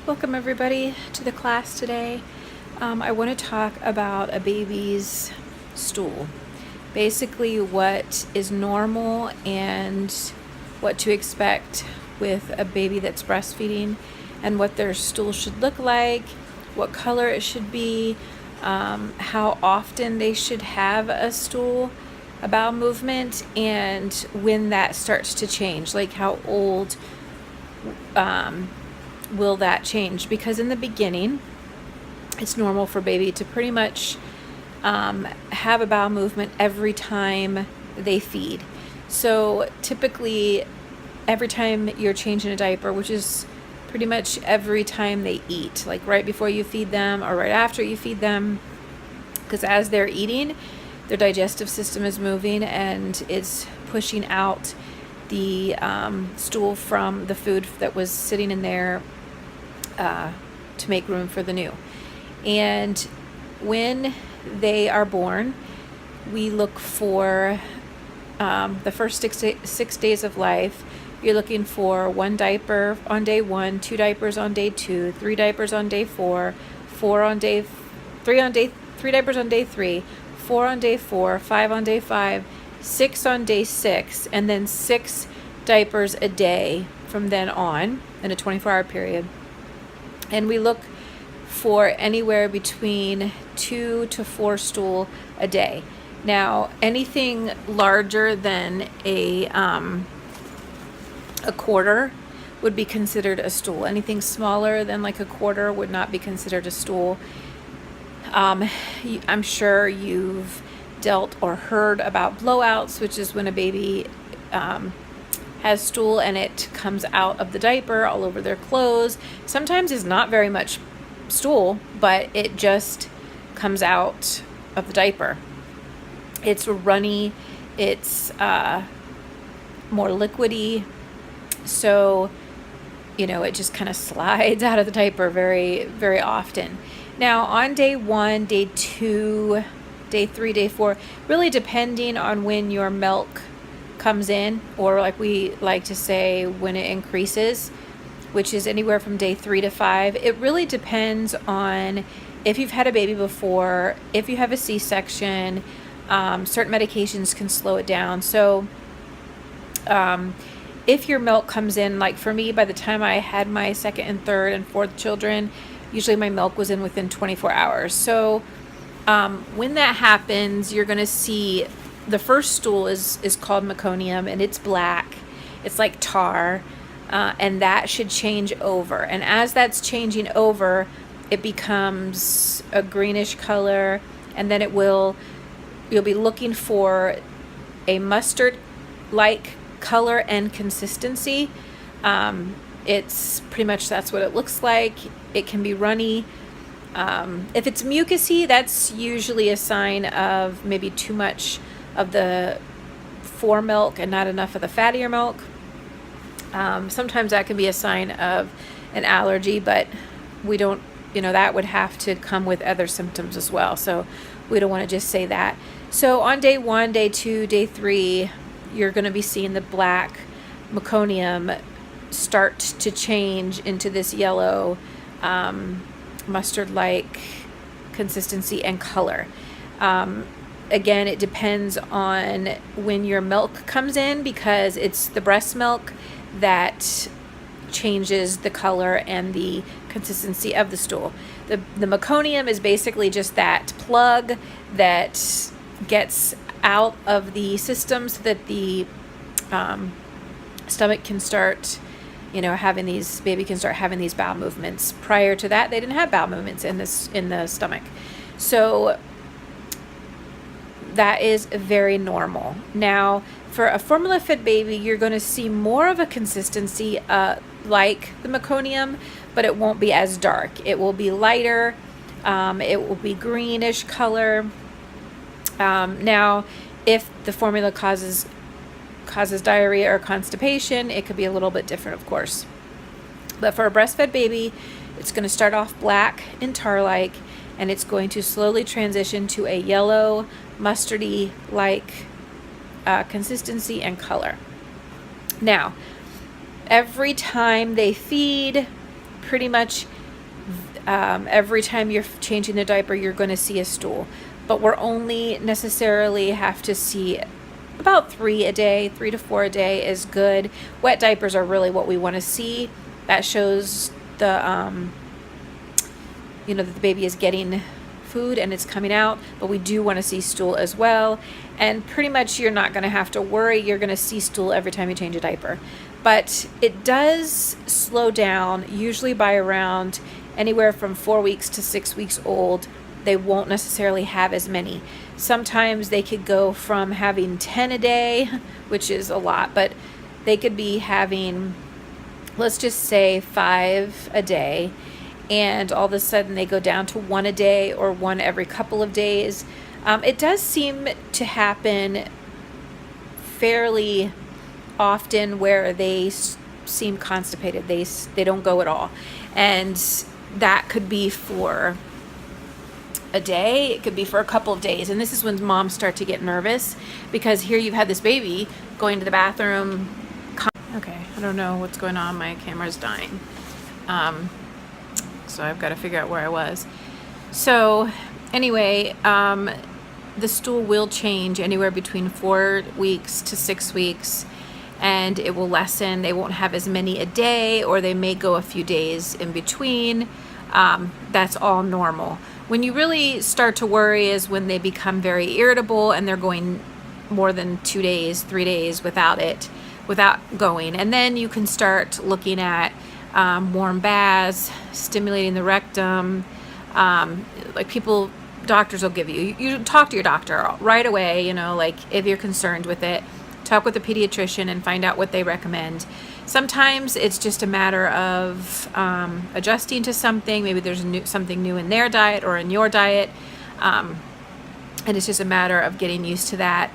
Welcome everybody to the class today. I want to talk about a baby's stool. Basically what is normal and what to expect with a baby that's breastfeeding and what their stool should look like, what color it should be, how often they should have a stool, a bowel movement, and when that starts to change, like how old will that change, because in the beginning it's normal for baby to pretty much have a bowel movement every time they feed. So typically every time you're changing a diaper, which is pretty much every time they eat, like right before you feed them or right after you feed them, because as they're eating, their digestive system is moving and it's pushing out the stool from the food that was sitting in there to make room for the new. And when they are born, we look for the first six days of life. You're looking for 1 diaper on day 1, 2 diapers on day 2, 3 diapers on day 4, 3 diapers on day 3, 4 on day 4, 5 on day 5, 6 on day 6, and then 6 diapers a day from then on in a 24-hour period. And we look for anywhere between 2 to 4 stool a day. Now, anything larger than a quarter would be considered a stool. Anything smaller than like a quarter would not be considered a stool. I'm sure you've dealt or heard about blowouts, which is when a baby has stool and it comes out of the diaper all over their clothes. Sometimes it's not very much stool, but it just comes out of the diaper. It's runny, it's more liquidy, so it just kind of slides out of the diaper very, very often. Now on day 1, day 2, day 3, day 4, really depending on when your milk comes in, or like we like to say, when it increases, which is anywhere from day 3 to 5. It really depends on if you've had a baby before, if you have a C-section. Certain medications can slow it down. So if your milk comes in, like for me, by the time I had my 2nd and 3rd and 4th children, usually my milk was in within 24 hours. So when that happens, you're going to see the first stool is called meconium, and it's black. It's like tar, and that should change over. And as that's changing over, it becomes a greenish color, and then you'll be looking for a mustard-like color and consistency. It's pretty much, that's what it looks like. It can be runny. If it's mucousy, that's usually a sign of maybe too much of the fore milk and not enough of the fattier milk. Sometimes that can be a sign of an allergy, but we don't, that would have to come with other symptoms as well. So we don't want to just say that. So on day 1, day 2, day 3, you're going to be seeing the black meconium start to change into this yellow mustard-like consistency and color. Again, it depends on when your milk comes in, because it's the breast milk that changes the color and the consistency of the stool. The meconium is basically just that plug that gets out of the system so that the stomach can start, baby can start having these bowel movements. Prior to that, they didn't have bowel movements in the stomach. So that is very normal. Now, for a formula-fed baby, you're going to see more of a consistency like the meconium, but it won't be as dark. It will be lighter. It will be greenish color. Now, if the formula causes diarrhea or constipation, it could be a little bit different, of course. But for a breastfed baby, it's going to start off black and tar-like, and it's going to slowly transition to a yellow, mustardy-like consistency and color. Now, every time they feed, pretty much every time you're changing the diaper, you're going to see a stool. But we're only necessarily have to see about 3 a day. 3 to 4 a day is good. Wet diapers are really what we want to see. That shows the, you know, that the baby is getting food and it's coming out, but we do want to see stool as well. And pretty much you're not going to have to worry. You're going to see stool every time you change a diaper. But it does slow down, usually by around anywhere from 4 weeks to 6 weeks old. They won't necessarily have as many. Sometimes they could go from having 10 a day, which is a lot, but they could be having, let's just say 5 a day, and all of a sudden they go down to 1 a day or 1 every couple of days. It does seem to happen fairly often where they seem constipated. They don't go at all, and that could be for a day, it could be for a couple of days. And this is when moms start to get nervous, because here you've had this baby going to the bathroom. Okay, I don't know what's going on, my camera's dying, so I've got to figure out where I was. So anyway, the stool will change anywhere between 4 weeks to 6 weeks, and it will lessen. They won't have as many a day, or they may go a few days in between. That's all normal. When you really start to worry is when they become very irritable and they're going more than 2 days, 3 days without going. And then you can start looking at warm baths, stimulating the rectum. Like doctors will give you talk to your doctor right away, you know, like if you're concerned with it. Talk with a pediatrician and find out what they recommend. Sometimes it's just a matter of adjusting to something. Maybe there's something new in their diet or in your diet, and it's just a matter of getting used to that,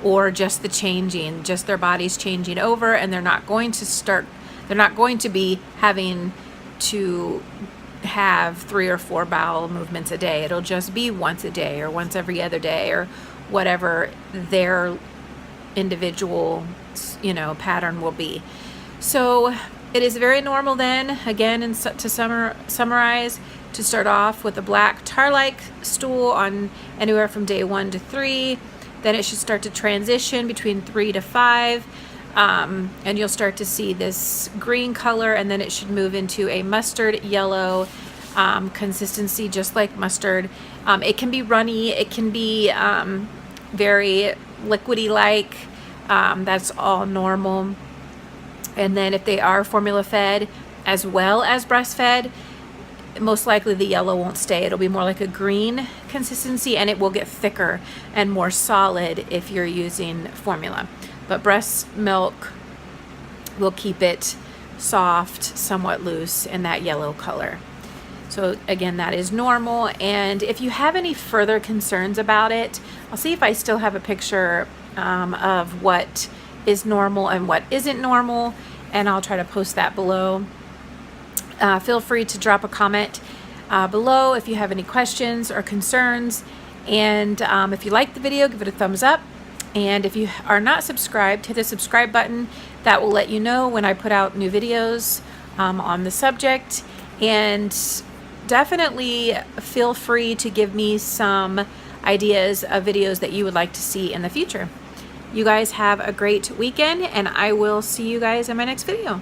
or just just their bodies changing over, and they're not going to be having to have 3 or 4 bowel movements a day. It'll just be once a day or once every other day, or whatever their individual, you know, pattern will be. So it is very normal then, again, and to summarize, to start off with a black tar-like stool on anywhere from day 1 to 3. Then it should start to transition between 3 to 5, and you'll start to see this green color, and then it should move into a mustard yellow consistency, just like mustard. It can be runny, it can be very liquidy like. That's all normal. And then if they are formula fed as well as breastfed, most likely the yellow won't stay. It'll be more like a green consistency, and it will get thicker and more solid if you're using formula. But breast milk will keep it soft, somewhat loose, in that yellow color. So again, that is normal. And if you have any further concerns about it, I'll see if I still have a picture of what is normal and what isn't normal, and I'll try to post that below. Feel free to drop a comment below if you have any questions or concerns. And if you like the video, give it a thumbs up. And if you are not subscribed, hit the subscribe button. That will let you know when I put out new videos on the subject. And definitely feel free to give me some ideas of videos that you would like to see in the future. You guys have a great weekend, and I will see you guys in my next video.